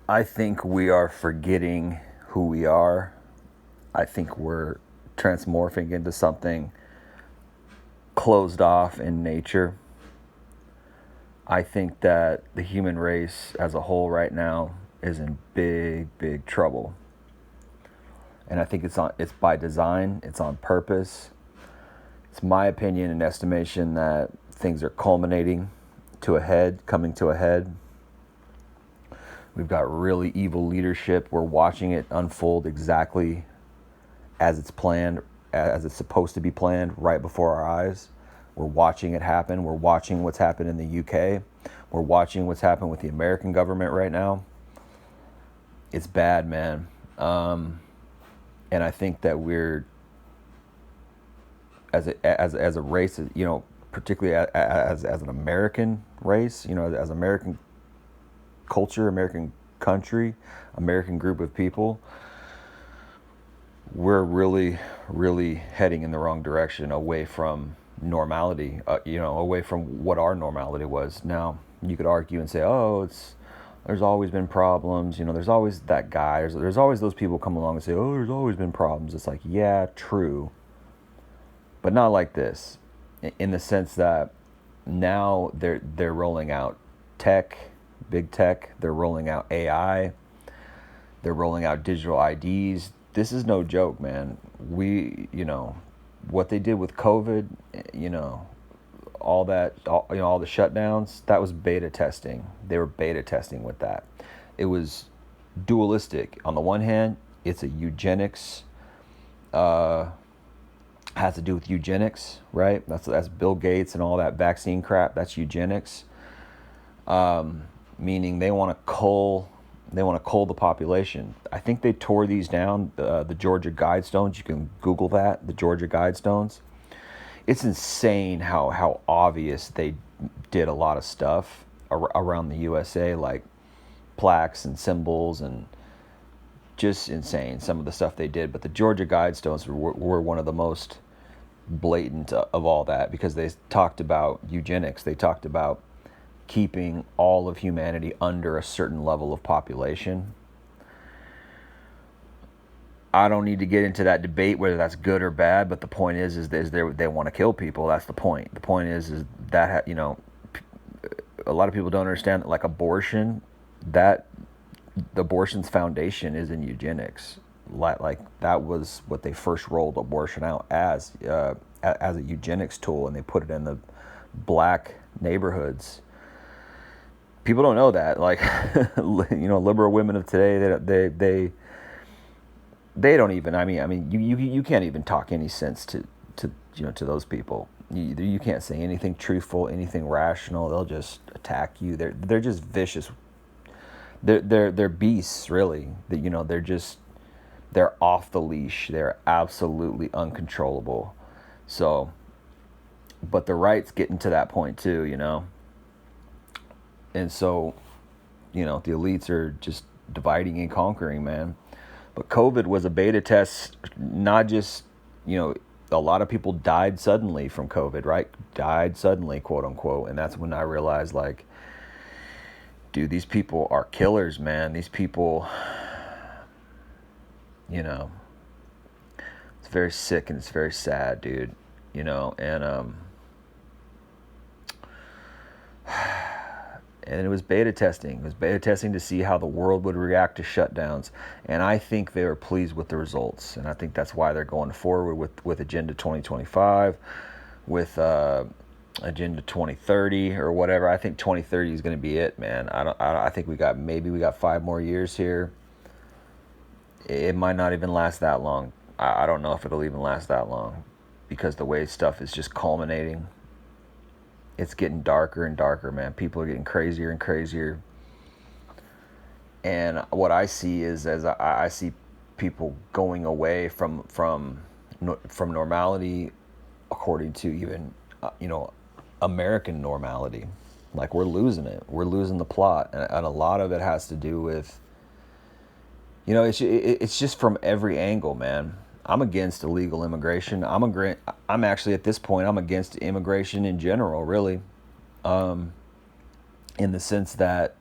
I think we are forgetting who we are. I think we're transmorphing into something closed off in nature. I think that the human race as a whole right now is in big, big trouble. And I think it's by design, it's on purpose. It's my opinion and estimation that things are culminating to a head, coming to a head. We've got really evil leadership. We're watching it unfold exactly as it's planned, as it's supposed to be planned right before our eyes. We're watching it happen. We're watching what's happened in the UK. We're watching what's happened with the American government right now. It's bad, man. And I think that we're, as a race, particularly as an American race, as American culture, American country, American group of people, we're really, really heading in the wrong direction, away from normality, away from what our normality was. Now, you could argue and say, oh, there's always been problems. There's always that guy. There's always those people come along and say, oh, there's always been problems. It's like, yeah, true, but not like this, in the sense that now they're rolling out tech, big tech. They're rolling out AI. They're rolling out digital IDs. This is no joke, man. What they did with COVID, all that, all the shutdowns, that was beta testing. They were beta testing with that. It was dualistic. On the one hand, it's a eugenics, has to do with eugenics, right? That's Bill Gates and all that vaccine crap. That's eugenics, meaning they want to cull the population. I think they tore these down, the Georgia Guidestones. You can Google that, the Georgia Guidestones. It's insane how obvious they did a lot of stuff around the USA, like plaques and symbols, and just insane some of the stuff they did. But the Georgia Guidestones were one of the most blatant of all that, because they talked about eugenics. They talked about keeping all of humanity under a certain level of population. I don't need to get into that debate whether that's good or bad, but the point is they want to kill people. That's the point. The point is that a lot of people don't understand that, like abortion, that the abortion's foundation is in eugenics. Like that was what they first rolled abortion out as a eugenics tool, and they put it in the black neighborhoods. People don't know that. Like, liberal women of today, they don't even. You can't even talk any sense to those people. You can't say anything truthful, anything rational. They'll just attack you. They're just vicious. They're beasts, really. They're off the leash. They're absolutely uncontrollable. So, but the right's getting to that point too, and so, the elites are just dividing and conquering, man. But COVID was a beta test. Not just, a lot of people died suddenly from COVID, right? Died suddenly, quote unquote. And that's when I realized, like, dude, these people are killers, man. These people, it's very sick and it's very sad, dude. And it was beta testing. It was beta testing to see how the world would react to shutdowns. And I think they were pleased with the results. And I think that's why they're going forward with Agenda 2025, with Agenda 2030 or whatever. I think 2030 is going to be it, man. I think we got 5 more years here. It might not even last that long. I don't know if it'll even last that long, because the way stuff is just culminating. It's getting darker and darker, man. People are getting crazier and crazier. And what I see is, as I see people going away from normality, according to even American normality. Like, we're losing it. We're losing the plot, and a lot of it has to do with, it's just from every angle, man. I'm against illegal immigration. I'm actually, at this point, I'm against immigration in general, really, in the sense that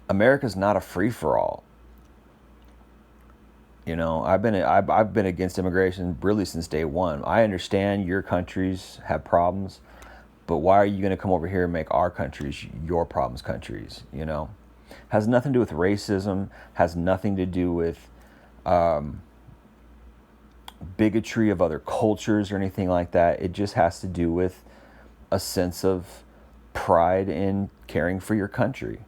America's not a free for all. You know, I've been against immigration really since day one. I understand your countries have problems, but why are you going to come over here and make our countries your problems countries? You know, has nothing to do with racism. Has nothing to do with bigotry of other cultures or anything like that. It just has to do with a sense of pride in caring for your country.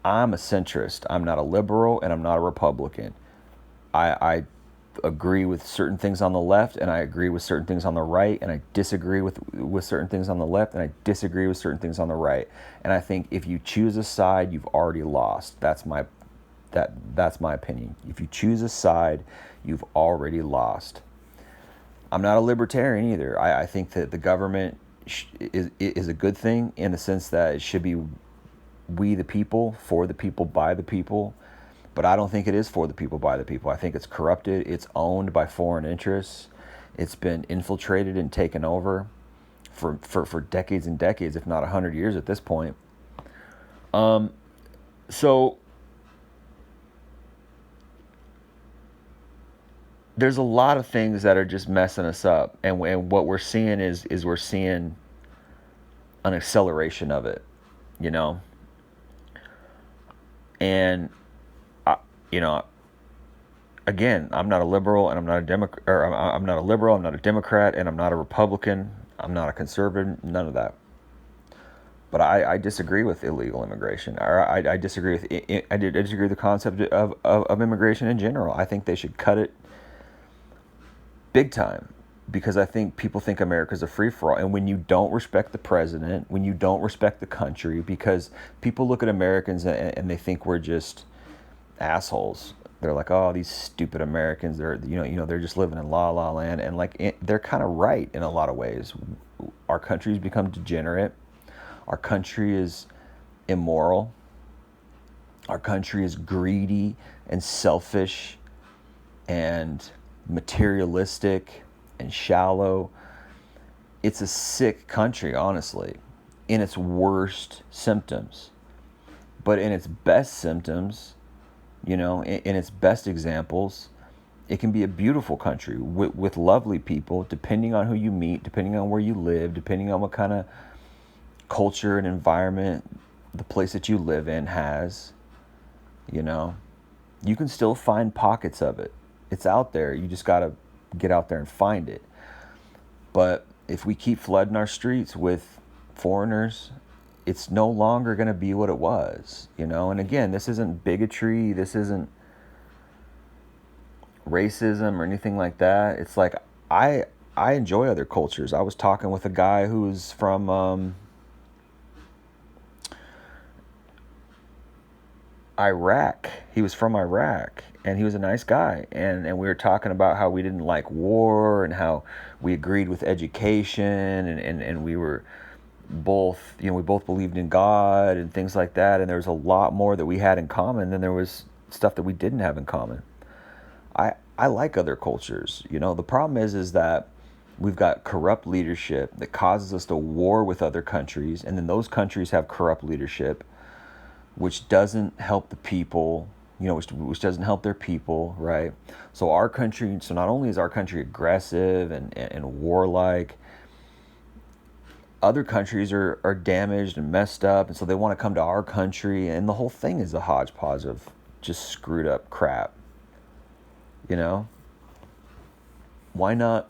I'm a centrist. I'm not a liberal and I'm not a Republican. I agree with certain things on the left and I agree with certain things on the right, and I disagree with certain things on the left and I disagree with certain things on the right. And I think if you choose a side, you've already lost. That's my opinion. If you choose a side, you've already lost. I'm not a libertarian either. I think that the government is a good thing in the sense that it should be we the people, for the people, by the people. But I don't think it is for the people, by the people. I think it's corrupted. It's owned by foreign interests. It's been infiltrated and taken over for decades and decades, if not 100 years at this point. So there's a lot of things that are just messing us up. And what we're seeing is we're seeing an acceleration of it, you know? And, you know, again, I'm not a liberal and I'm not a Democrat, or I'm not a liberal, I'm not a Democrat, and I'm not a Republican, I'm not a conservative, none of that. But I disagree with illegal immigration. Or I disagree with I disagree with the concept of immigration in general. I think they should cut it big time, because I think people think America's a free for all. And when you don't respect the president, when you don't respect the country, because people look at Americans and they think we're just assholes. They're like, oh, these stupid Americans. They're they're just living in la la land, and like they're kind of right in a lot of ways. Our country's become degenerate. Our country is immoral. Our country is greedy and selfish and materialistic and shallow. It's a sick country, honestly, in its worst symptoms. But in its best symptoms, in its best examples, it can be a beautiful country with lovely people, depending on who you meet, depending on where you live, depending on what kind of culture and environment the place that you live in has. You can still find pockets of it. It's out there. You just got to get out there and find it. But if we keep flooding our streets with foreigners, it's no longer going to be what it was, And again, this isn't bigotry. This isn't racism or anything like that. It's like I enjoy other cultures. I was talking with a guy who's from Iraq. He was from Iraq, and he was a nice guy. And we were talking about how we didn't like war and how we agreed with education, and we were both, we both believed in God and things like that. And there was a lot more that we had in common than there was stuff that we didn't have in common. I like other cultures. The problem is that we've got corrupt leadership that causes us to war with other countries, and then those countries have corrupt leadership, which doesn't help the people, which doesn't help their people, right? So not only is our country aggressive and warlike, other countries are damaged and messed up, and so they want to come to our country, and the whole thing is a hodgepodge of just screwed up crap. Why not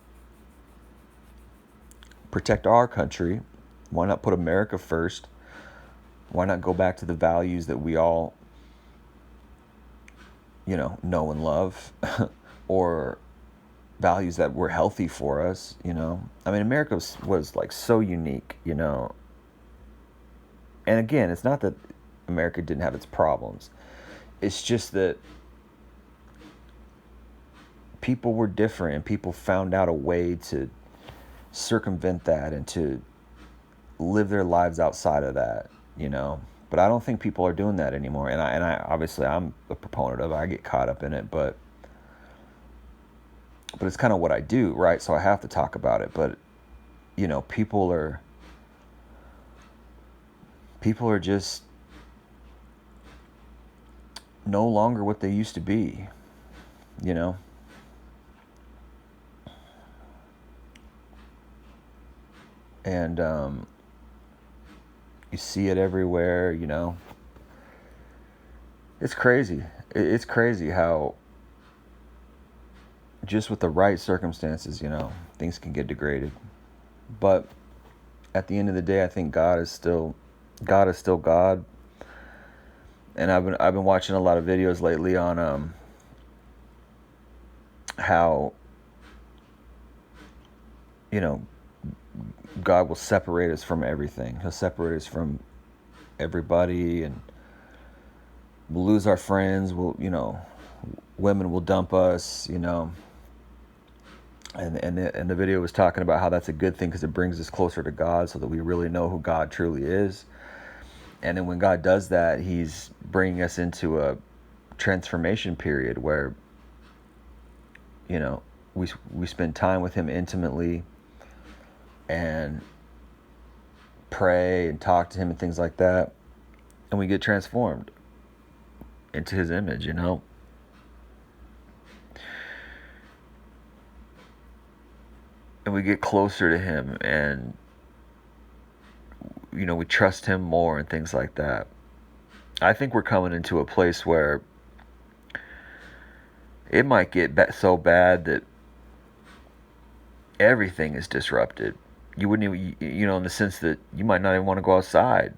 protect our country? Why not put America first? Why not go back to the values that we all, know and love, or values that were healthy for us, I mean, America was like so unique, And again, it's not that America didn't have its problems. It's just that people were different, and people found out a way to circumvent that and to live their lives outside of that, But I don't think people are doing that anymore. And I obviously I'm a proponent of it. I get caught up in it, but it's kind of what I do, right? So I have to talk about it. But people are just no longer what they used to be, you know? And you see it everywhere, you know? It's crazy. It's crazy how just with the right circumstances, you know, things can get degraded. But at the end of the day, I think God is still God. And I've been watching a lot of videos lately on how, you know, God will separate us from everything. He'll separate us from everybody, and we'll lose our friends. We'll, you know, women will dump us, you know. And the video was talking about how that's a good thing because it brings us closer to God, so that we really know who God truly is. And then when God does that, He's bringing us into a transformation period where, you know, we spend time with Him intimately and pray and talk to Him and things like that, and we get transformed into His image, you know. And we get closer to Him, and, you know, we trust Him more and things like that. I think we're coming into a place where it might get so bad that everything is disrupted. You wouldn't even, you know, in the sense that you might not even want to go outside.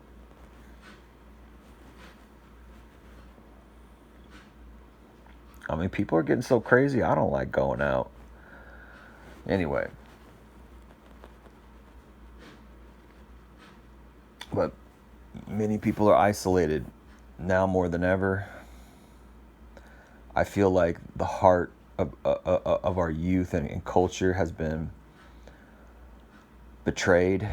I mean, people are getting so crazy, I don't like going out. Anyway. But many people are isolated now more than ever. I feel like the heart of our youth and culture has been betrayed,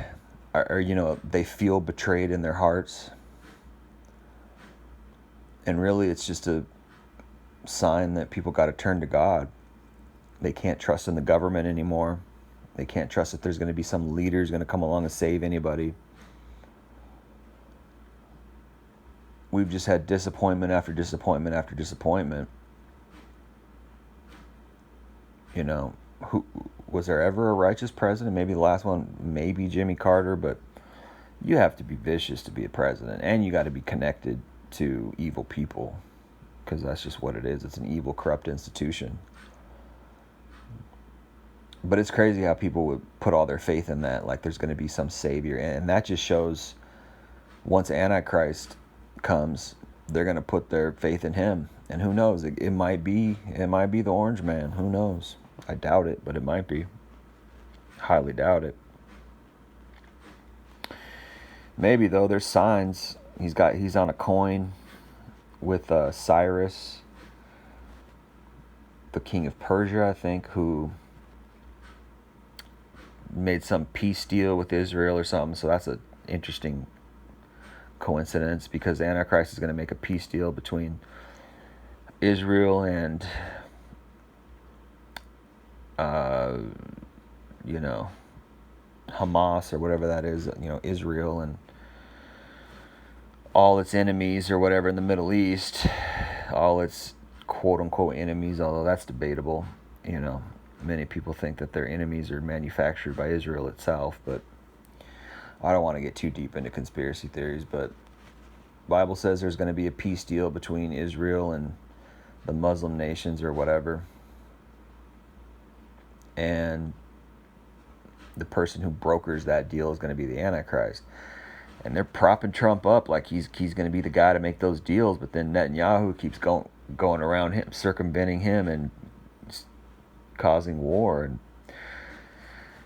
or, you know, they feel betrayed in their hearts. And really, it's just a sign that people got to turn to God. They can't trust in the government anymore. They can't trust that there's going to be some leader who's going to come along and save anybody. We've just had disappointment after disappointment after disappointment. You know, who was there ever a righteous president? Maybe the last one, maybe Jimmy Carter, but you have to be vicious to be a president, and you got to be connected to evil people, because that's just what it is. It's an evil, corrupt institution. But it's crazy how people would put all their faith in that, like there's going to be some savior, and that just shows once Antichrist comes, they're going to put their faith in him. And who knows, it might be the Orange Man. Who knows? I doubt it, but it might be. Highly doubt it. Maybe though, there's signs. He's on a coin with Cyrus, the king of Persia, I think, who made some peace deal with Israel or something. So that's an interesting coincidence, because Antichrist is going to make a peace deal between Israel and you know, Hamas or whatever that is, you know, Israel and all its enemies or whatever in the Middle East, all its quote unquote enemies, although that's debatable. You know, many people think that their enemies are manufactured by Israel itself, but I don't want to get too deep into conspiracy theories. But the Bible says there's going to be a peace deal between Israel and the Muslim nations or whatever, and the person who brokers that deal is going to be the Antichrist. And they're propping Trump up like he's going to be the guy to make those deals, but then Netanyahu keeps going around him, circumventing him, and causing war. And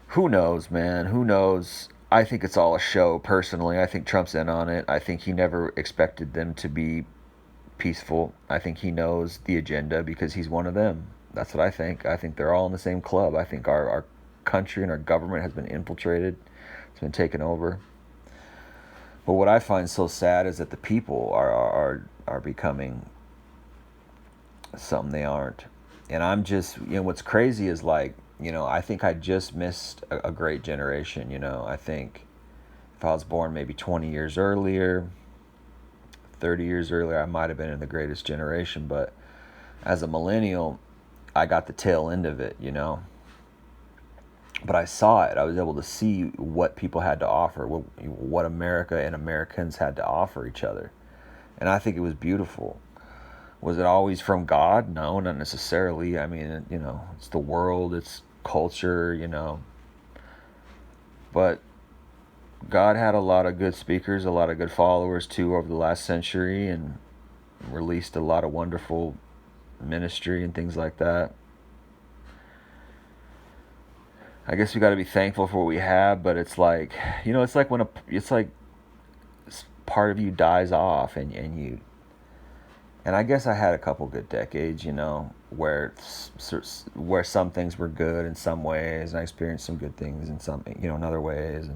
who knows, man? Who knows? I think it's all a show, personally. I think Trump's in on it. I think he never expected them to be peaceful. I think he knows the agenda because he's one of them. That's what I think. I think they're all in the same club. I think our country and our government has been infiltrated. It's been taken over. But what I find so sad is that the people are becoming something they aren't. And I'm just, you know, what's crazy is, like, you know, I think I just missed a great generation. You know, I think if I was born maybe 20 years earlier, 30 years earlier, I might have been in the greatest generation, but as a millennial, I got the tail end of it, you know. But I saw it. I was able to see what people had to offer, what America and Americans had to offer each other. And I think it was beautiful. Was it always from God? No, not necessarily. I mean, you know, it's the world, it's culture, you know. But God had a lot of good speakers, a lot of good followers too over the last century, and released a lot of wonderful ministry and things like that. I guess we got to be thankful for what we have, but it's like, you know, it's like when it's like part of you dies off, and I guess I had a couple good decades, you know, where some things were good in some ways, and I experienced some good things in some, you know, in other ways,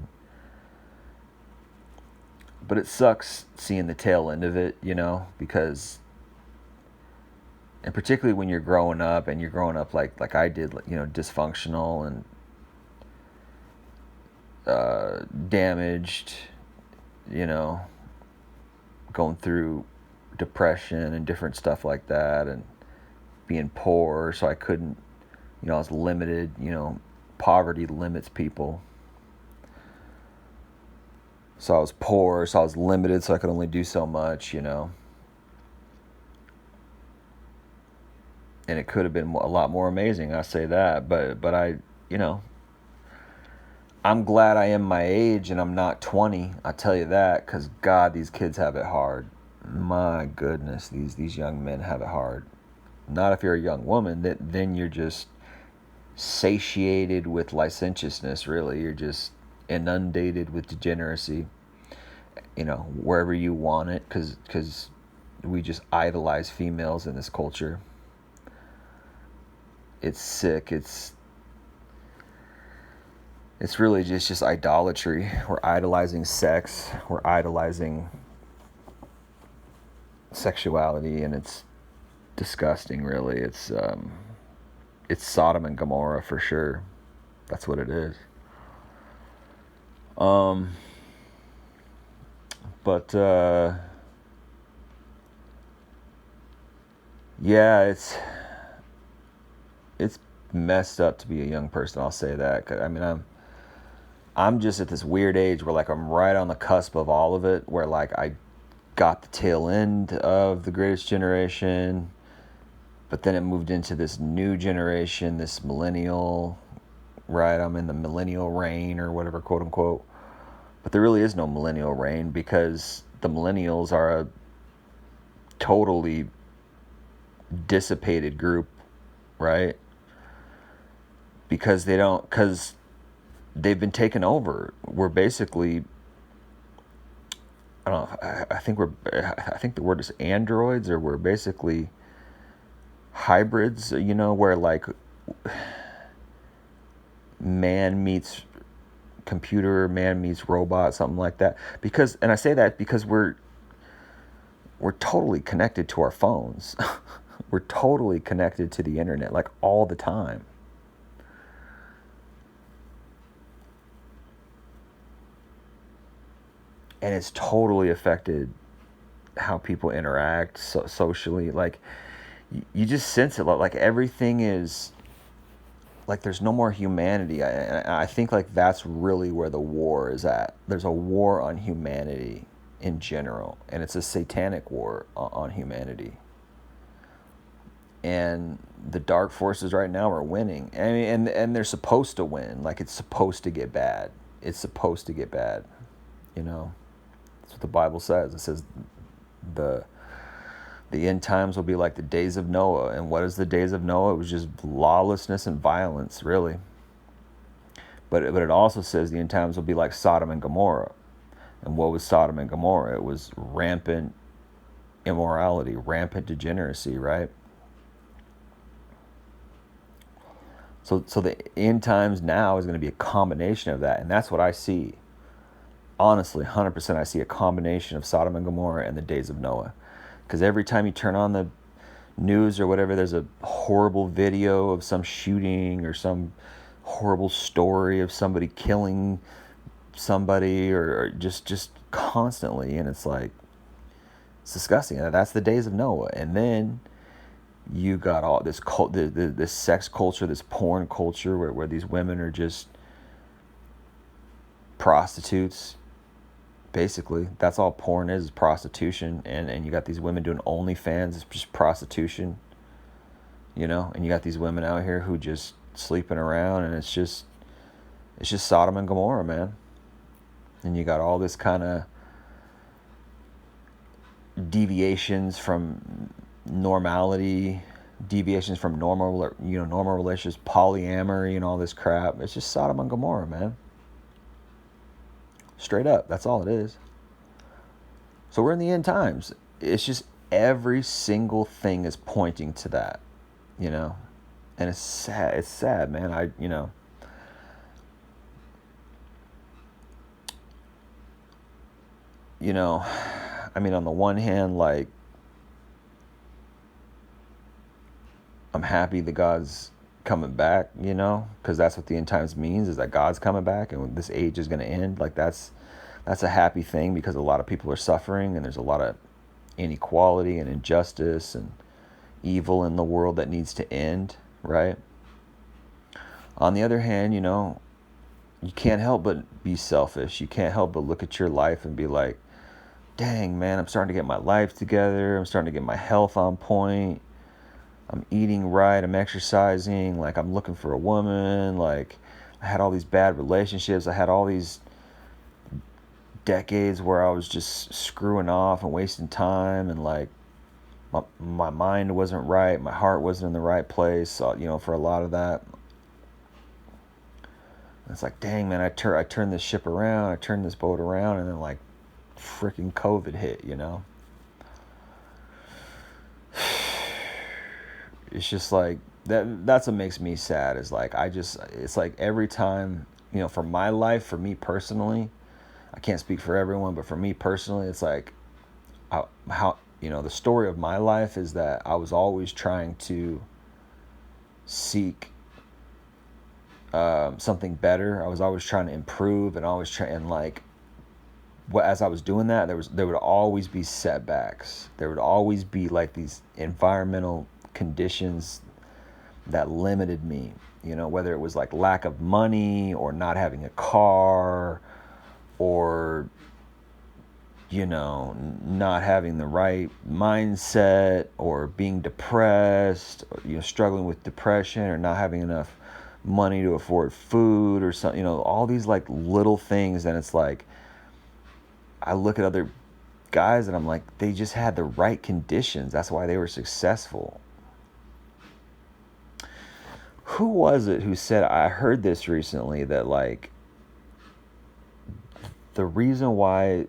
but it sucks seeing the tail end of it, you know, because, and particularly when you're growing up like I did, you know, dysfunctional and damaged, you know, going through depression and different stuff like that, and being poor, so I couldn't, you know, I was limited, you know, poverty limits people. So I was poor, so I was limited, so I could only do so much, you know. And it could have been a lot more amazing, I say that, but I, you know, I'm glad I am my age and I'm not 20. I tell you that, because God, these kids have it hard. My goodness, these young men have it hard. Not if you're a young woman, then you're just satiated with licentiousness, really. You're just inundated with degeneracy, you know, wherever you want it, because we just idolize females in this culture. It's sick. It's really just idolatry. We're idolizing sex. We're idolizing sexuality, and it's disgusting, really. It's Sodom and Gomorrah for sure. That's what it is. But yeah, it's messed up to be a young person. I'll say that. I mean, I'm just at this weird age where, like, I'm right on the cusp of all of it, where, like, I got the tail end of the greatest generation, but then it moved into this new generation, this millennial, right? I'm in the millennial reign or whatever, quote unquote. But there really is no millennial reign, because the millennials are a totally dissipated group, right? Because they've been taken over. We're basically, I don't know, I think the word is androids, or we're basically hybrids, you know, where, like, man meets computer, man meets robot, something like that. Because, and I say that because we're totally connected to our phones. We're totally connected to the internet, like, all the time. And it's totally affected how people interact socially. Like, you just sense it. Like, everything is, like, there's no more humanity. I think, like, that's really where the war is at. There's a war on humanity in general, and it's a satanic war on humanity. And the dark forces right now are winning. I mean, and they're supposed to win. Like, it's supposed to get bad. It's supposed to get bad, you know. That's what the Bible says. It says the end times will be like the days of Noah. And what is the days of Noah? It was just lawlessness and violence, really. But it also says the end times will be like Sodom and Gomorrah. And what was Sodom and Gomorrah? It was rampant immorality, rampant degeneracy, right? So the end times now is going to be a combination of that. And that's what I see. Honestly, 100% I see a combination of Sodom and Gomorrah and the days of Noah. Because every time you turn on the news or whatever, there's a horrible video of some shooting or some horrible story of somebody killing somebody, or just constantly. And it's like, It's disgusting. That's the days of Noah. And then you got all this this sex culture, this porn culture where these women are just prostitutes. Basically, that's all porn is prostitution. And you got these women doing OnlyFans. It's just prostitution, and you got these women out here who just sleeping around, and it's just Sodom and Gomorrah, man. And you got all this kind of deviations from normality, deviations from normal relationships, polyamory, and all this crap. It's just Sodom and Gomorrah, man. Straight up, that's all it is. So we're in the end times. It's just every single thing is pointing to that, and it's sad. It's sad, man. I mean, on the one hand, like, I'm happy that God's coming back, because that's what the end times means, is that God's coming back and this age is going to end. Like, that's a happy thing, because a lot of people are suffering and there's a lot of inequality and injustice and evil in the world that needs to end, right? On the other hand, you can't help but be selfish. You can't help but look at your life and be like, dang, man, I'm starting to get my life together. I'm starting to get my health on point. I'm eating right. I'm exercising. Like, I'm looking for a woman. Like, I had all these bad relationships. I had all these decades where I was just screwing off and wasting time. And, like, my mind wasn't right. My heart wasn't in the right place, for a lot of that. It's like, dang, man, I turned this ship around. I turned this boat around. And then, like, freaking COVID hit, It's just like that's what makes me sad, is like it's like every time, for my life, for me personally, I can't speak for everyone, but for me personally, it's like how the story of my life is that I was always trying to seek something better. I was always trying to improve, and always try, and like, as I was doing that, there would always be setbacks. There would always be like these environmental conditions that limited me, whether it was like lack of money or not having a car, or not having the right mindset, or being depressed, or, struggling with depression, or not having enough money to afford food or something, all these like little things. And it's like, I look at other guys and I'm like, they just had the right conditions. That's why they were successful. Who was it who said, I heard this recently, that like, the reason why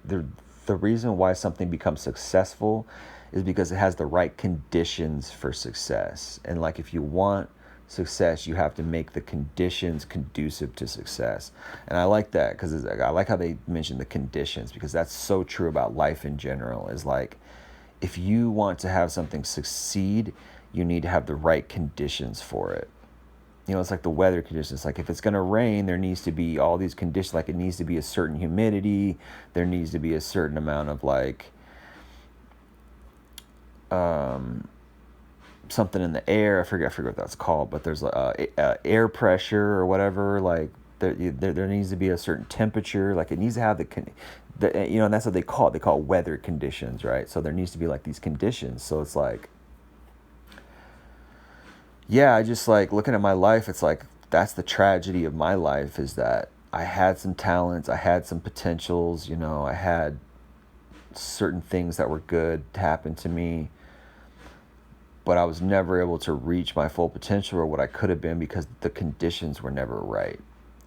the reason why something becomes successful is because it has the right conditions for success. And like, if you want success, you have to make the conditions conducive to success. And I like that, because I like how they mention the conditions, because that's so true about life in general. Is like, if you want to have something succeed, you need to have the right conditions for it. It's like the weather conditions. Like, if it's going to rain, there needs to be all these conditions. Like, it needs to be a certain humidity. There needs to be a certain amount of like something in the air. I forget what that's called, but there's air pressure or whatever. Like, there needs to be a certain temperature. Like, it needs to have and that's what they call it. They call it weather conditions, right? So there needs to be like these conditions. So it's like, yeah, I just like looking at my life. It's like, that's the tragedy of my life, is that I had some talents, I had some potentials, I had certain things that were good happen to me, but I was never able to reach my full potential or what I could have been, because the conditions were never right.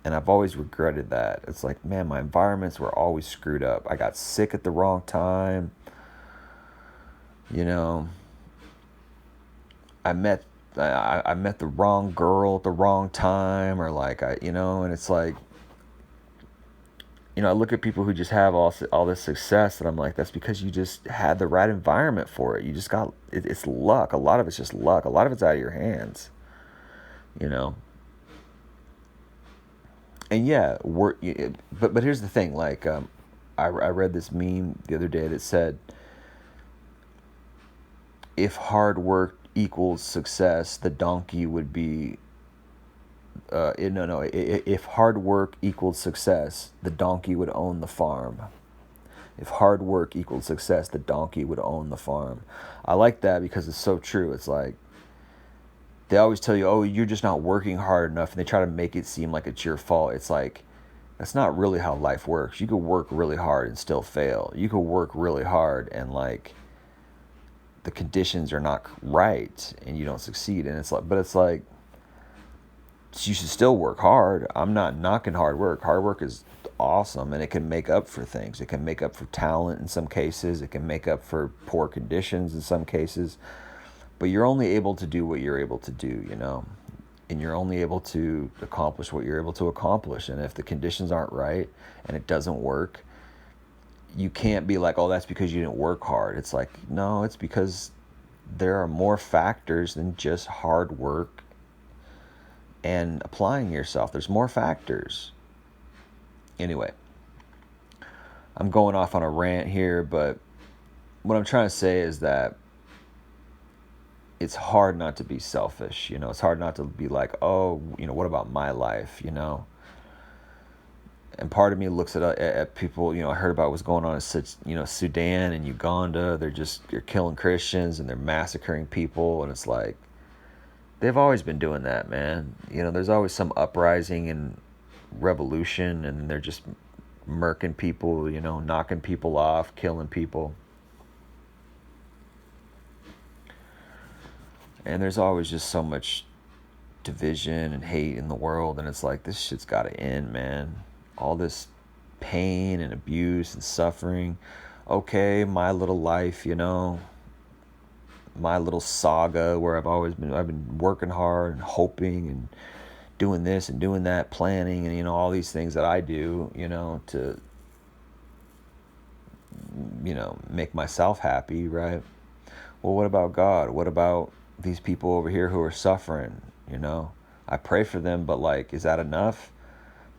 And I've always regretted that. It's like, man, my environments were always screwed up. I got sick at the wrong time. I met the wrong girl at the wrong time, or like, and it's like, I look at people who just have all this success, and I'm like, that's because you just had the right environment for it. You just got it's luck. A lot of it's just luck. A lot of it's out of your hands, And yeah, but here's the thing. Like, I read this meme the other day that said, if hard work equals success, the donkey would be. No, no. If hard work equals success, the donkey would own the farm. If hard work equals success, the donkey would own the farm. I like that because it's so true. It's like they always tell you, oh, you're just not working hard enough, and they try to make it seem like it's your fault. It's like, that's not really how life works. You could work really hard and still fail. You could work really hard and like the conditions are not right and you don't succeed. And it's like, but it's like, you should still work hard. I'm not knocking hard work. Hard work is awesome, and it can make up for things. It can make up for talent in some cases. It can make up for poor conditions in some cases. But you're only able to do what you're able to do, you know? And you're only able to accomplish what you're able to accomplish. And if the conditions aren't right and it doesn't work, you can't be like, oh, that's because you didn't work hard. It's like, no, it's because there are more factors than just hard work and applying yourself. There's more factors. Anyway, I'm going off on a rant here, but what I'm trying to say is that it's hard not to be selfish. You know, it's hard not to be like, oh, you know, what about my life, you know? And part of me looks at people, you know, I heard about what's going on in, you know, Sudan and Uganda. They're killing Christians and they're massacring people. And it's like, they've always been doing that, man. You know, there's always some uprising and revolution, and they're just murking people, you know, knocking people off, killing people. And there's always just so much division and hate in the world, and it's like, this shit's got to end, man. All this pain and abuse and suffering. Okay, my little life, you know, my little saga where I've been working hard and hoping and doing this and doing that, planning, and, you know, all these things that I do, you know, to, you know, make myself happy, right? Well, what about God? What about these people over here who are suffering, you know? I pray for them, but like, is that enough?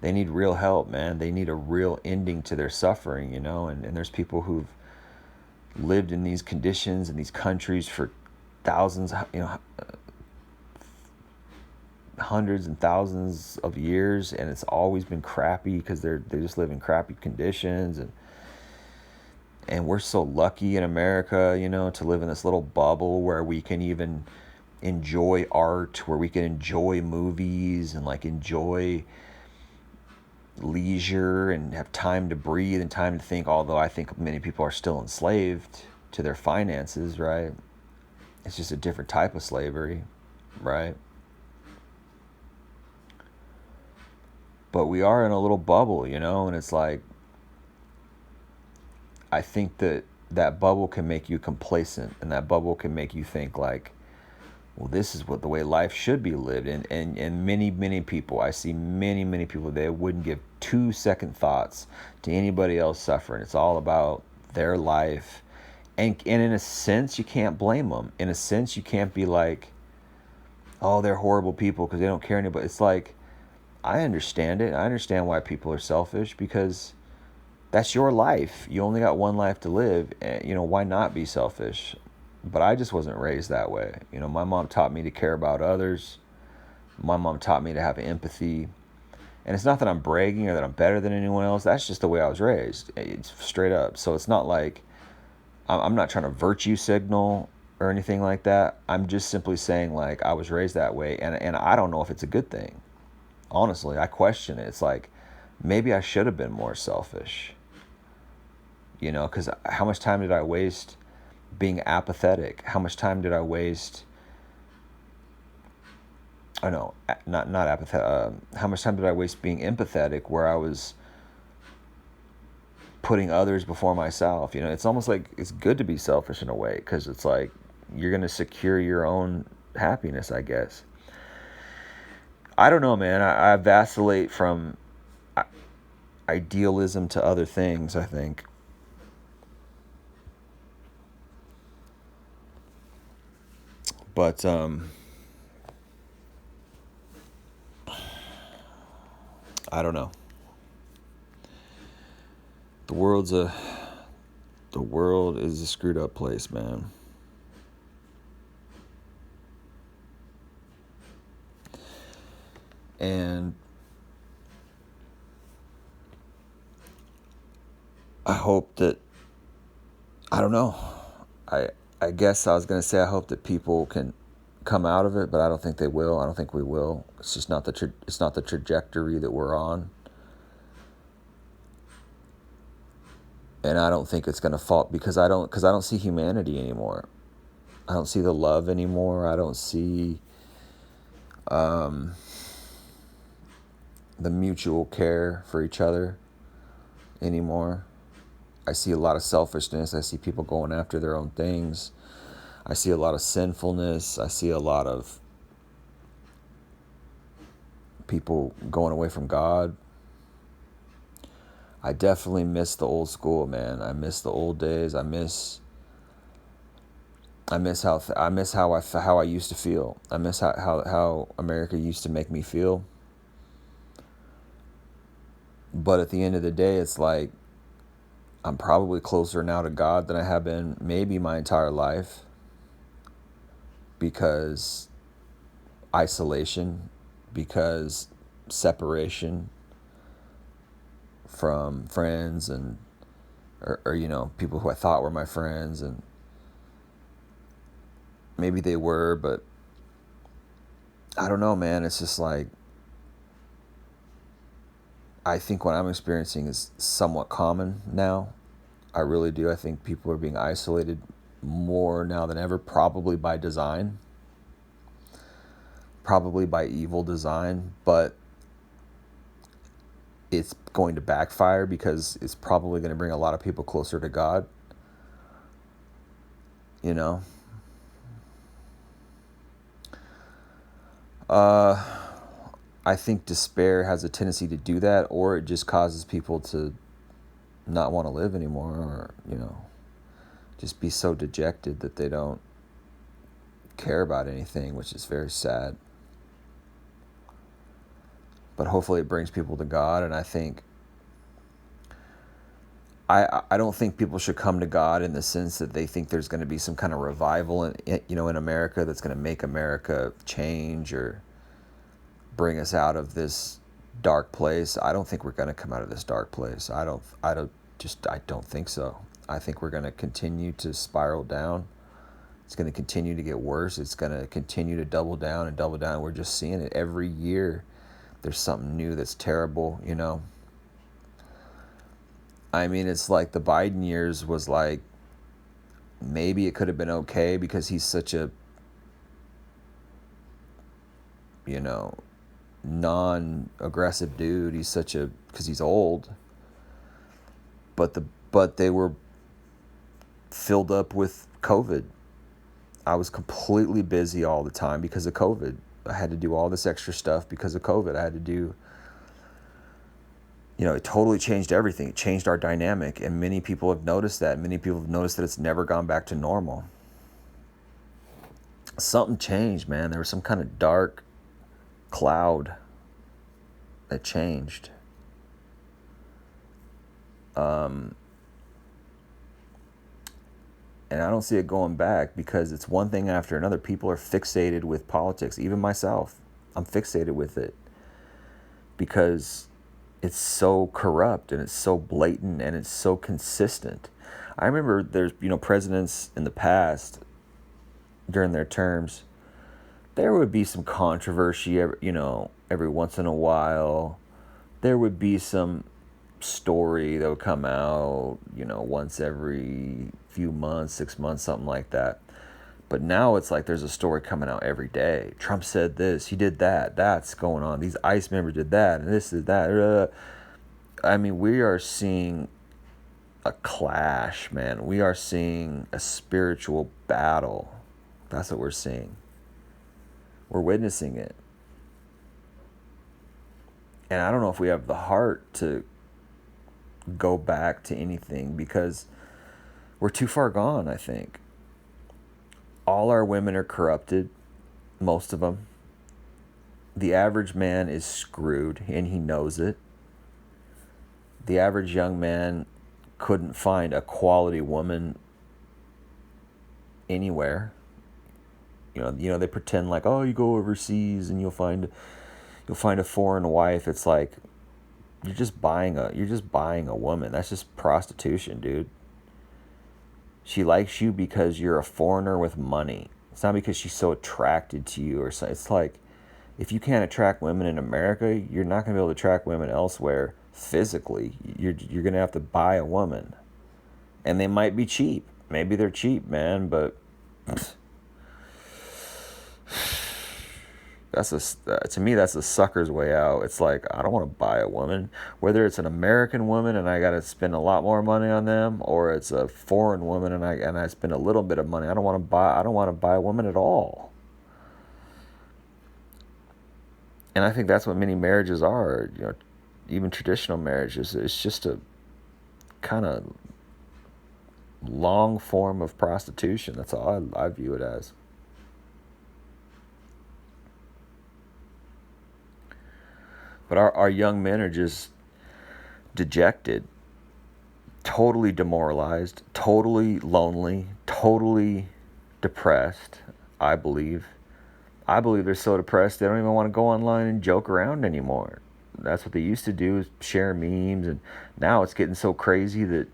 They need real help, man. They need a real ending to their suffering, you know? And there's people who've lived in these conditions in these countries for thousands, you know, hundreds and thousands of years, and it's always been crappy because they just live in crappy conditions. And we're so lucky in America, you know, to live in this little bubble where we can even enjoy art, where we can enjoy movies and like enjoy leisure and have time to breathe and time to think, although I think many people are still enslaved to their finances, right? It's just a different type of slavery, right? But we are in a little bubble, you know, and it's like, I think that bubble can make you complacent, and that bubble can make you think like, well, this is what the way life should be lived. And many people, I see many people, they wouldn't give 2-second thoughts to anybody else suffering. It's all about their life. And in a sense, you can't blame them. In a sense, you can't be like, oh, they're horrible people because they don't care anybody. It's like, I understand it. I understand why people are selfish, because that's your life. You only got one life to live. And, you know, why not be selfish? But I just wasn't raised that way. You know, my mom taught me to care about others. My mom taught me to have empathy. And it's not that I'm bragging or that I'm better than anyone else. That's just the way I was raised. It's straight up. So it's not like I'm not trying to virtue signal or anything like that. I'm just simply saying, like, I was raised that way. And I don't know if it's a good thing. Honestly, I question it. It's like, maybe I should have been more selfish. You know, because how much time did I waste being apathetic? How much time did I waste? I know, not apathetic. How much time did I waste being empathetic, where I was putting others before myself? You know, it's almost like it's good to be selfish in a way, because it's like you're going to secure your own happiness, I guess. I don't know, man. I vacillate from idealism to other things, I think. But I don't know. The world's a the world is a screwed up place, man. And I hope that, I don't know. I guess I was going to say I hope that people can come out of it, but I don't think they will. I don't think we will. It's just not it's not the trajectory that we're on. And I don't think it's going to fall because I don't see humanity anymore. I don't see the love anymore. I don't see the mutual care for each other anymore. I see a lot of selfishness. I see people going after their own things. I see a lot of sinfulness. I see a lot of people going away from God. I definitely miss the old school, man. I miss the old days. I miss how I used to feel. I miss how America used to make me feel. But at the end of the day, it's like I'm probably closer now to God than I have been maybe my entire life, because isolation, because separation from friends and or you know, people who I thought were my friends, and maybe they were, but I don't know, man. It's just like I think what I'm experiencing is somewhat common now. I really do. I think people are being isolated more now than ever, probably by design, probably by evil design, but it's going to backfire because it's probably going to bring a lot of people closer to God. You know? I think despair has a tendency to do that, or it just causes people to not want to live anymore, or, you know, just be so dejected that they don't care about anything, which is very sad. But hopefully it brings people to God, and I think I don't think people should come to God in the sense that they think there's going to be some kind of revival in America that's going to make America change or bring us out of this dark place. I don't think we're going to come out of this dark place. I don't think so. I think we're going to continue to spiral down. It's going to continue to get worse. It's going to continue to double down and double down. We're just seeing it every year. There's something new that's terrible, you know. I mean, it's like the Biden years was like, maybe it could have been okay because he's such a, you know, non-aggressive dude. He's such a, because he's old. But they were filled up with COVID. I was completely busy all the time because of COVID. I had to do all this extra stuff because of COVID. I had to do, you know, it totally changed everything. It changed our dynamic, and many people have noticed that. Many people have noticed that it's never gone back to normal. Something changed, man. There was some kind of dark cloud that changed. And I don't see it going back because it's one thing after another. People are fixated with politics. Even myself, I'm fixated with it because it's so corrupt and it's so blatant and it's so consistent. I remember there's, you know, presidents in the past during their terms, there would be some controversy, every once in a while. There would be some story that would come out, once every few months, 6 months, something like that. But now it's like there's a story coming out every day. Trump said this, he did that, that's going on. These ICE members did that, and this is that. I mean, we are seeing a clash, man. We are seeing a spiritual battle. That's what we're seeing. We're witnessing it. And I don't know if we have the heart to go back to anything because we're too far gone, I think. All our women are corrupted, most of them. The average man is screwed, and he knows it. The average young man couldn't find a quality woman anywhere. They pretend like, oh, you go overseas and you'll find a foreign wife. It's like you're just buying a woman. That's just prostitution, dude. She likes you because you're a foreigner with money. It's not because she's so attracted to you or something. It's like, if you can't attract women in America, you're not going to be able to attract women elsewhere physically. You're going to have to buy a woman. And they might be cheap. Maybe they're cheap, man, but to me that's the sucker's way out. It's like, I don't want to buy a woman, whether it's an American woman and I got to spend a lot more money on them, or it's a foreign woman and I spend a little bit of money. I don't want to buy a woman at all. And I think that's what many marriages are. Even traditional marriages. It's just a kind of long form of prostitution. That's all I view it as. But our young men are just dejected, totally demoralized, totally lonely, totally depressed, I believe. I believe they're so depressed they don't even want to go online and joke around anymore. That's what they used to do, is share memes, and now it's getting so crazy that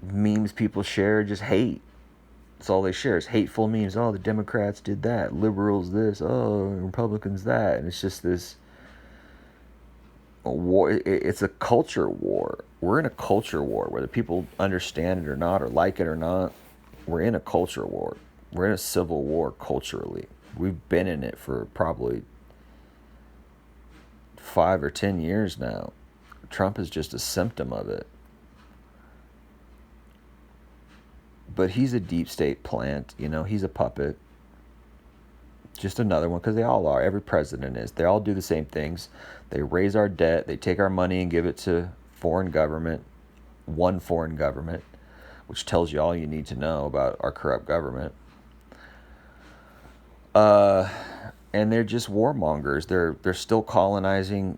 memes people share just hate. That's all they share is hateful memes. Oh, the Democrats did that. Liberals this. Oh, Republicans that. And it's just this war. It's a culture war. We're in a culture war, whether people understand it or not, or like it or not. We're in a culture war. We're in a civil war culturally. We've been in it for probably 5 or 10 years now. Trump is just a symptom of it. But he's a deep state plant, he's a puppet. Just another one, because they all are. Every president is. They all do the same things. They raise our debt. They take our money and give it to foreign government, one foreign government, which tells you all you need to know about our corrupt government. And they're just warmongers. They're still colonizing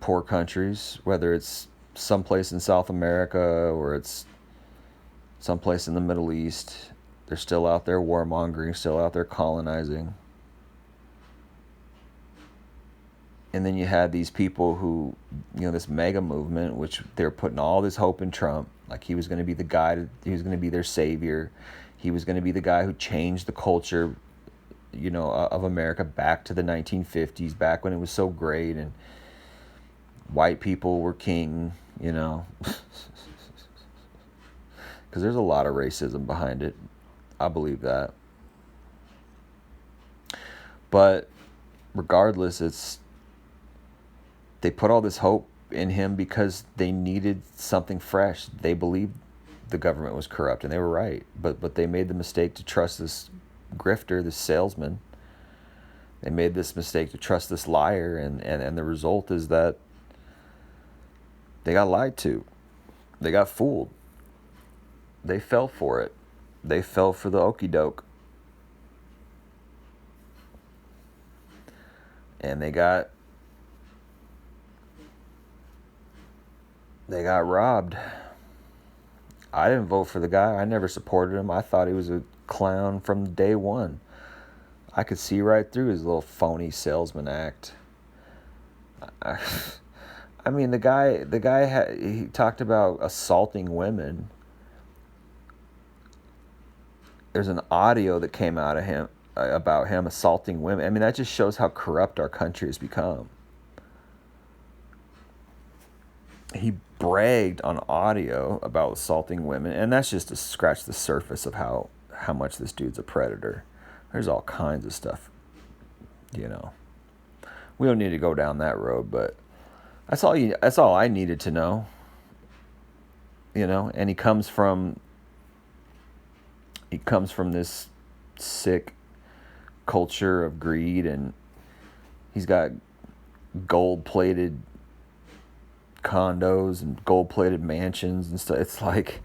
poor countries, whether it's someplace in South America or it's someplace in the Middle East. They're still out there warmongering, still out there colonizing. And then you had these people who, this mega movement, which they're putting all this hope in Trump, like he was going to be the guy, he was going to be their savior. He was going to be the guy who changed the culture, of America back to the 1950s, back when it was so great and white people were king, because there's a lot of racism behind it. I believe that. But regardless, they put all this hope in him because they needed something fresh. They believed the government was corrupt, and they were right. But they made the mistake to trust this grifter, this salesman. They made this mistake to trust this liar, and the result is that they got lied to. They got fooled. They fell for it. They fell for the okie doke. And they got robbed. I didn't vote for the guy. I never supported him. I thought he was a clown from day one. I could see right through his little phony salesman act. I mean, the guy he talked about assaulting women. There's an audio that came out of him about him assaulting women. I mean, that just shows how corrupt our country has become. He bragged on audio about assaulting women, and that's just to scratch the surface of how much this dude's a predator. There's all kinds of stuff, We don't need to go down that road, but that's all I needed to know. And he comes from this sick culture of greed, and he's got gold-plated condos and gold-plated mansions and stuff. It's like,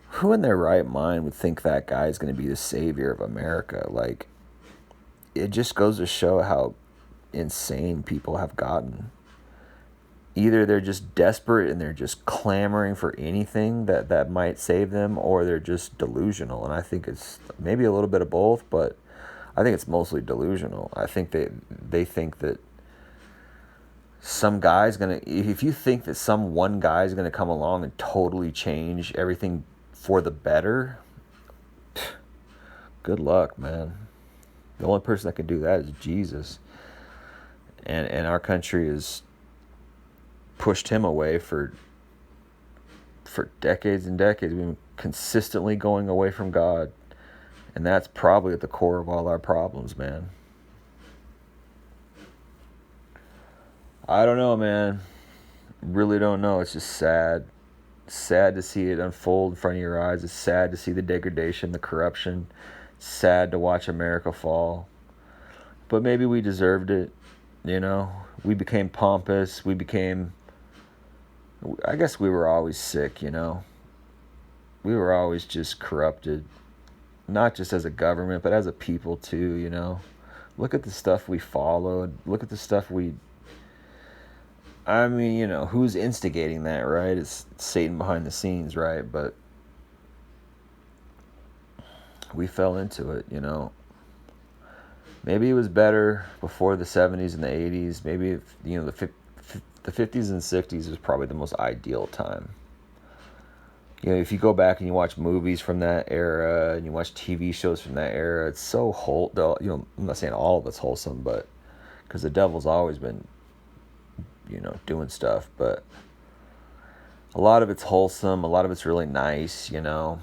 who in their right mind would think that guy is going to be the savior of America? Like, it just goes to show how insane people have gotten. either they're just desperate and they're just clamoring for anything that might save them, or they're just delusional. And I think it's maybe a little bit of both, but I think it's mostly delusional. I think they think that some guy's gonna, if you think that some one guy's gonna come along and totally change everything for the better, good luck, man. The only person that can do that is Jesus. And our country has pushed him away for decades and decades. We've been consistently going away from God. And that's probably at the core of all our problems, man. I don't know, man. Really don't know. It's just sad. Sad to see it unfold in front of your eyes. It's sad to see the degradation, the corruption. Sad to watch America fall. But maybe we deserved it, you know? We became pompous. I guess we were always sick, you know? We were always just corrupted. Not just as a government, but as a people too, you know? Look at the stuff we followed. Look at the stuff I mean, you know, who's instigating that, right? It's Satan behind the scenes, right? But we fell into it, you know? Maybe it was better before the 70s and the 80s. Maybe, you know, the 50s and 60s was probably the most ideal time. You know, if you go back and you watch movies from that era and you watch TV shows from that era, it's so you know, I'm not saying all of it's wholesome, but because the devil's always been, you know, doing stuff, but a lot of it's wholesome, a lot of it's really nice, you know.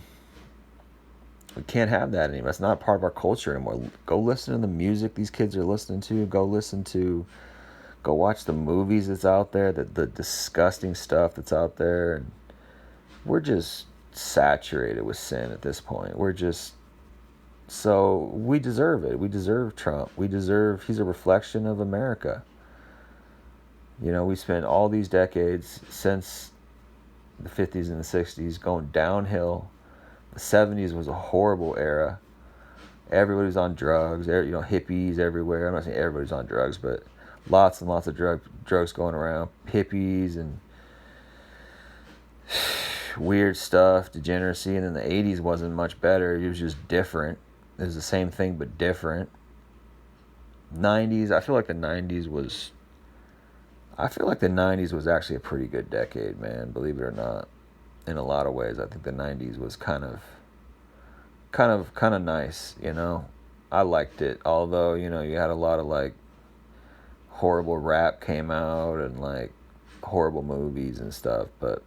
We can't have that anymore. It's not part of our culture anymore. Go listen to the music these kids are listening to. Go watch the movies that's out there, the disgusting stuff that's out there. And we're just saturated with sin at this point. So we deserve it. We deserve Trump. He's a reflection of America. You know, we spent all these decades since the 50s and the 60s going downhill. The 70s was a horrible era. Everybody was on drugs. You know, hippies everywhere. I'm not saying everybody's on drugs, but lots and lots of drugs going around. Hippies and weird stuff, degeneracy. And then the 80s wasn't much better. It was just different. It was the same thing but different. 90s, I feel like the 90s was actually a pretty good decade, man, believe it or not. In a lot of ways, I think the 90s was kind of nice, you know. I liked it, although, you know, you had a lot of like horrible rap came out and like horrible movies and stuff, but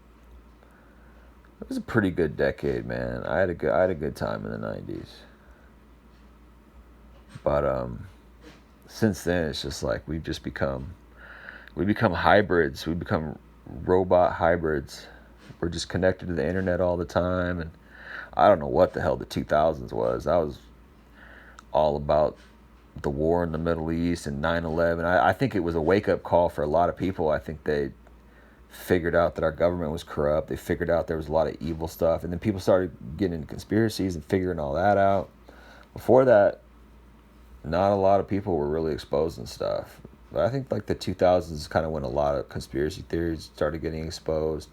it was a pretty good decade, man. I had a good time in the 90s. But since then it's just like we become hybrids. We become robot hybrids. We're just connected to the internet all the time, and I don't know what the hell the 2000s was. That was all about the war in the Middle East and 9/11. I think it was a wake-up call for a lot of people. I think they figured out that our government was corrupt. They figured out there was a lot of evil stuff, and then people started getting into conspiracies and figuring all that out. Before that, not a lot of people were really exposing stuff. But I think like the 2000s is kind of when a lot of conspiracy theories started getting exposed.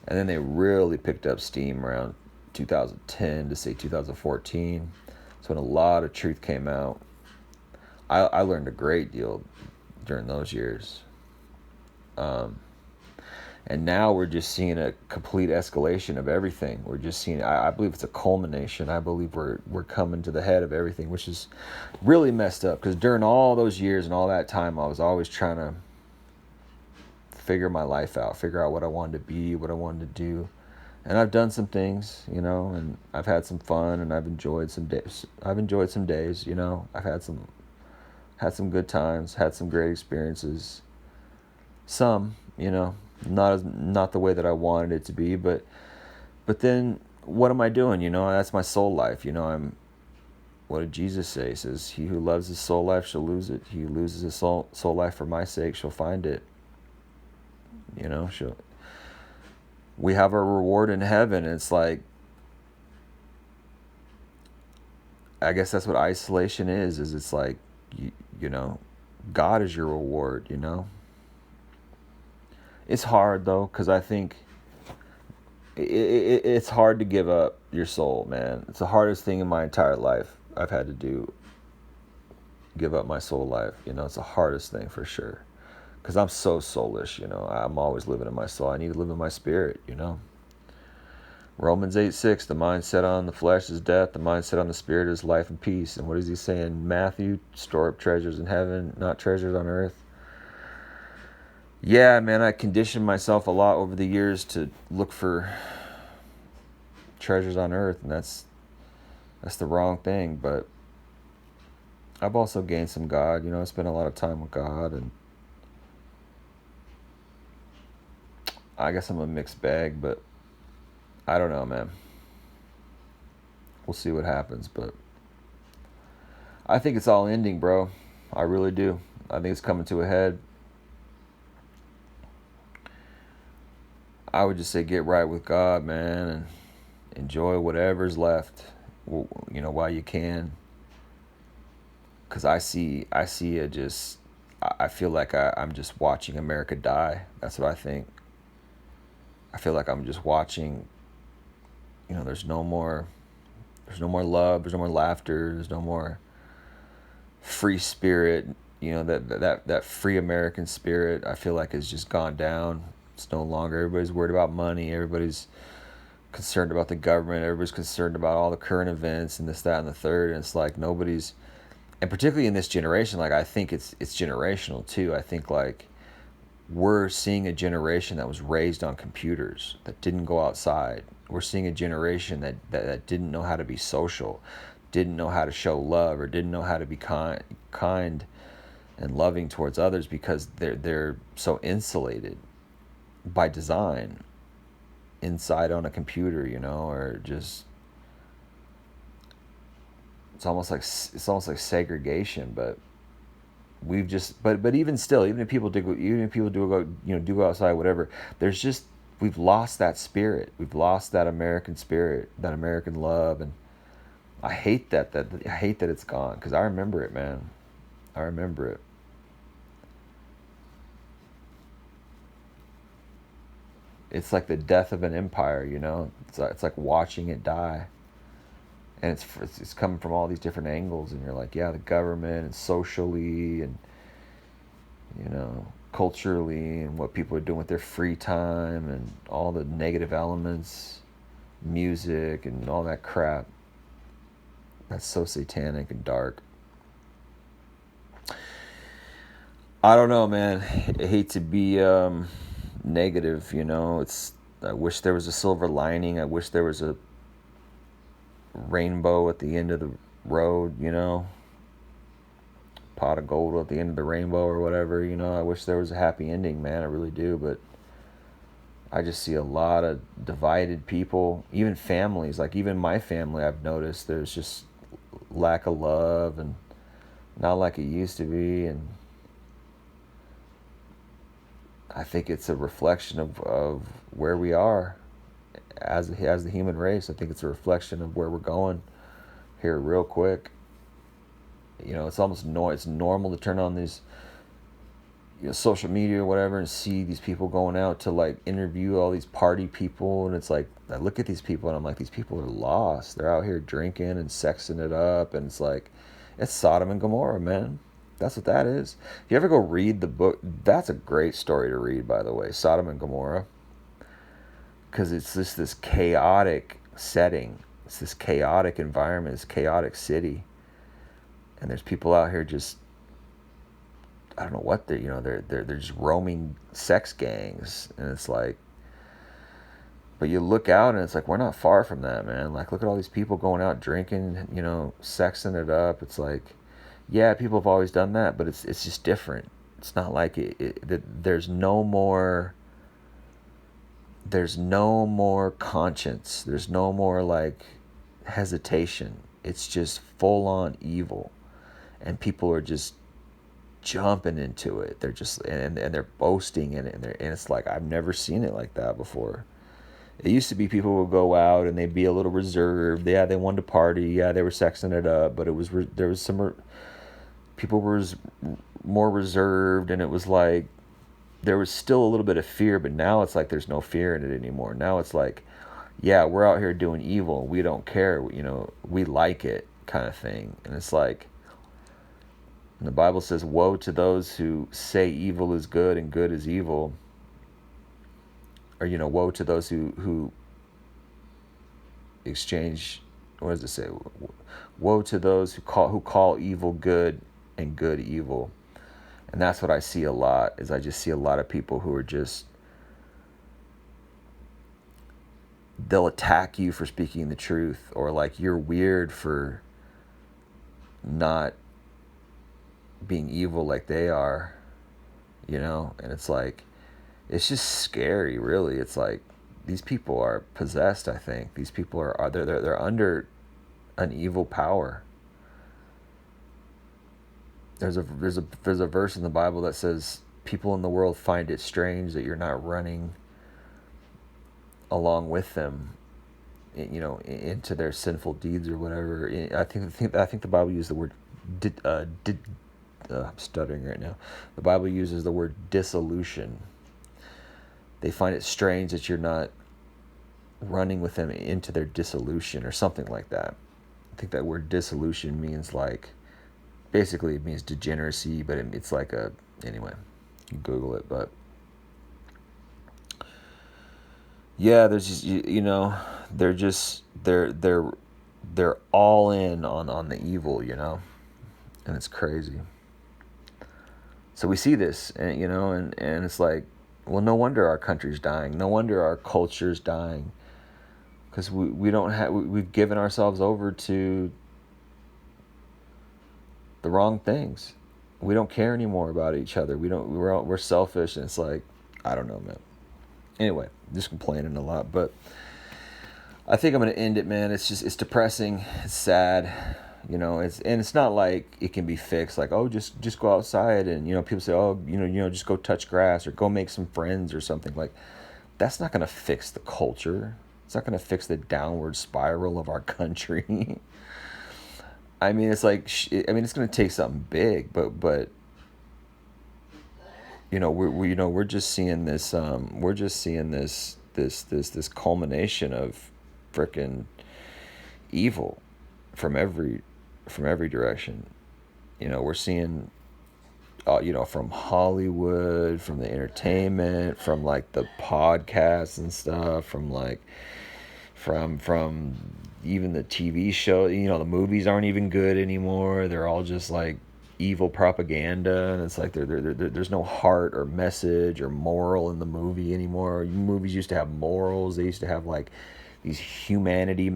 And then they really picked up steam around 2010 to say 2014. That's when a lot of truth came out. I learned a great deal during those years. And now we're just seeing a complete escalation of everything. We're just seeing, I believe it's a culmination. I believe we're coming to the head of everything, which is really messed up. Because during all those years and all that time, I was always trying to figure my life out, figure out what I wanted to be, what I wanted to do. And I've done some things, you know, and I've had some fun, and I've enjoyed some days, you know. I've had some good times, had some great experiences. Some, you know, not the way that I wanted it to be, but then what am I doing? You know, that's my soul life. You know, what did Jesus say? He says, "He who loves his soul life shall lose it. He who loses his soul life for my sake shall find it." You know, we have our reward in heaven. It's like, I guess that's what isolation is it's like, you know, God is your reward, you know. It's hard though, because I think it's hard to give up your soul, man. It's the hardest thing in my entire life I've had to do. Give up my soul life. You know, it's the hardest thing for sure. Because I'm so soulish, you know. I'm always living in my soul. I need to live in my spirit, you know. Romans 8:6, the mind set on the flesh is death, the mind set on the spirit is life and peace. And what is he saying? Matthew, store up treasures in heaven, not treasures on earth. Yeah, man, I conditioned myself a lot over the years to look for treasures on earth, and that's the wrong thing. But I've also gained some God, you know. I spent a lot of time with God, and I guess I'm a mixed bag, but I don't know, man. We'll see what happens, but I think it's all ending, bro. I really do. I think it's coming to a head. I would just say get right with God, man, and enjoy whatever's left, you know, while you can. Because I see it just, I feel like I'm just watching America die. That's what I think. I feel like I'm just watching, you know, there's no more love, there's no more laughter, there's no more free spirit, you know, that free American spirit, I feel like has just gone down. It's no longer, everybody's worried about money, everybody's concerned about the government, everybody's concerned about all the current events and this, that, and the third, and it's like nobody's, and particularly in this generation, like I think it's generational too. I think like we're seeing a generation that was raised on computers, that didn't go outside. We're seeing a generation that didn't know how to be social, didn't know how to show love, or didn't know how to be kind and loving towards others because they're so insulated by design inside on a computer, you know, or just it's almost like segregation, but we've just but even still, even if people do go, do go outside, whatever, there's just we've lost that spirit, we've lost that American spirit, that American love, and I hate I hate that it's gone, because I remember it, man. I remember it. It's like the death of an empire, you know. It's like watching it die, and it's coming from all these different angles, and you're like, yeah, the government and socially and, you know, culturally, and what people are doing with their free time and all the negative elements, music and all that crap. That's so satanic and dark. I don't know, man. I hate to be negative, you know. I wish there was a silver lining. I wish there was a rainbow at the end of the road, you know. Pot of gold at the end of the rainbow or whatever, you know. I wish there was a happy ending, man. I really do, but I just see a lot of divided people, even families. Like even my family, I've noticed there's just lack of love and not like it used to be, and I think it's a reflection of where we are as the human race. I think it's a reflection of where we're going here real quick. You know, it's almost it's normal to turn on these, you know, social media or whatever and see these people going out to like interview all these party people, and it's like I look at these people and I'm like, these people are lost. They're out here drinking and sexing it up, and it's like it's Sodom and Gomorrah, man. That's what that is. If you ever go read the book, that's a great story to read, by the way, Sodom and Gomorrah, because it's just this chaotic setting. It's this chaotic environment, this chaotic city, and there's people out here just, I don't know what they're, you know, they're just roaming sex gangs, and it's like, but you look out and it's like we're not far from that, man. Like look at all these people going out drinking, you know, sexing it up. It's like, yeah, people have always done that, but it's just different. It's not like there's no more conscience. There's no more like hesitation. It's just full on evil, and people are just jumping into it. They're just and they're boasting in it, and it's like I've never seen it like that before. It used to be people would go out and they'd be a little reserved. Yeah, they wanted to party. Yeah, they were sexing it up, but it was there was some people were more reserved, and it was like there was still a little bit of fear, but now it's like there's no fear in it anymore. Now it's like, yeah, we're out here doing evil. We don't care. We like it kind of thing. And it's like, and the Bible says, woe to those who say evil is good and good is evil. Or, woe to those who exchange, what does it say? Woe to those who call evil good and good evil. And that's what I see a lot, is I just see a lot of people who are just, they'll attack you for speaking the truth, or like you're weird for not being evil like they are, and it's like, it's just scary, really. It's like, these people are possessed, I think. These people they're under an evil power. There's a verse in the Bible that says, people in the world find it strange that you're not running along with them, into their sinful deeds or whatever. I think the Bible used the word I'm stuttering right now. The Bible uses the word dissolution. They find it strange that you're not running with them into their dissolution, or something like that. I think that word dissolution means like, basically it means degeneracy, but it's like anyway, you can Google it. But yeah, there's just, they're all in on the evil, and it's crazy. So we see this, and it's like, well, no wonder our country's dying. No wonder our culture's dying, because we've given ourselves over to the wrong things. We don't care anymore about each other. We're selfish, and it's like, I don't know, man. Anyway, just complaining a lot, but I think I'm gonna end it, man. It's depressing. It's sad. It's not like it can be fixed. Like, oh, just go outside, and people say, oh, just go touch grass or go make some friends or something. Like, that's not gonna fix the culture. It's not gonna fix the downward spiral of our country. I mean, it's like, it's gonna take something big, but we're just seeing this. We're just seeing this culmination of frickin' evil from every direction. We're seeing, from Hollywood, from the entertainment, from like the podcasts and stuff, from like, from even the TV show. The movies aren't even good anymore. They're all just like evil propaganda, and it's like there's no heart or message or moral in the movie anymore. Movies used to have morals. They used to have like these humanity,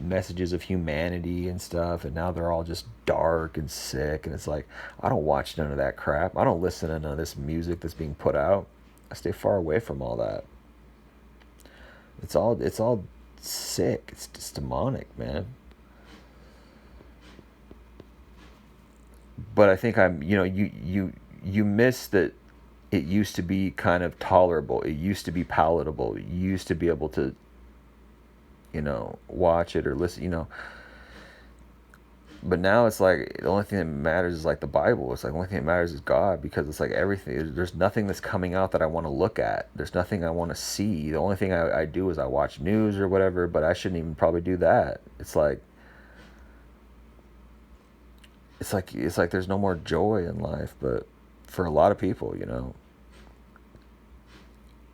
messages of humanity and stuff, and now they're all just dark and sick. And it's like, I don't watch none of that crap. I don't listen to none of this music that's being put out. I stay far away from all that. It's all sick. It's just demonic, man. But I think you miss that it used to be kind of tolerable. It used to be palatable. You used to be able to, watch it or listen, But now it's like, the only thing that matters is like the Bible. It's like, the only thing that matters is God, because it's like everything, there's nothing that's coming out that I want to look at. There's nothing I want to see. The only thing I do is I watch news or whatever, but I shouldn't even probably do that. It's like there's no more joy in life. But for a lot of people,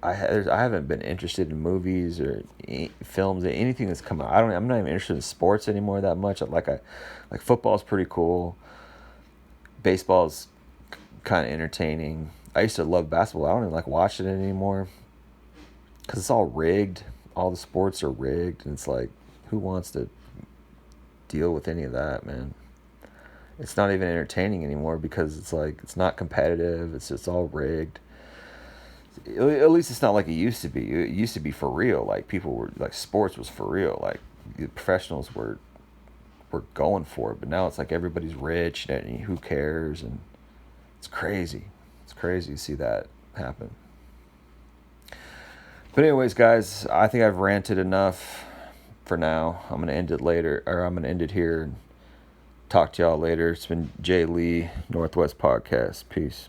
I haven't been interested in movies or films, anything that's come out. I'm not even interested in sports anymore that much. Like football's pretty cool. Baseball's kind of entertaining. I used to love basketball. I don't even like watching it anymore, because it's all rigged. All the sports are rigged, and it's like, who wants to deal with any of that, man? It's not even entertaining anymore, because it's like, it's not competitive. It's all rigged. At least it's not like it used to be. It used to be for real. Like, people were like, sports was for real. Like, the professionals were going for it. But now it's like everybody's rich, and who cares? And it's crazy. It's crazy to see that happen. But anyways, guys, I think I've ranted enough for now. I'm gonna end it later, or I'm gonna end it here and talk to y'all later. It's been Jay Lee, Northwest Podcast. Peace.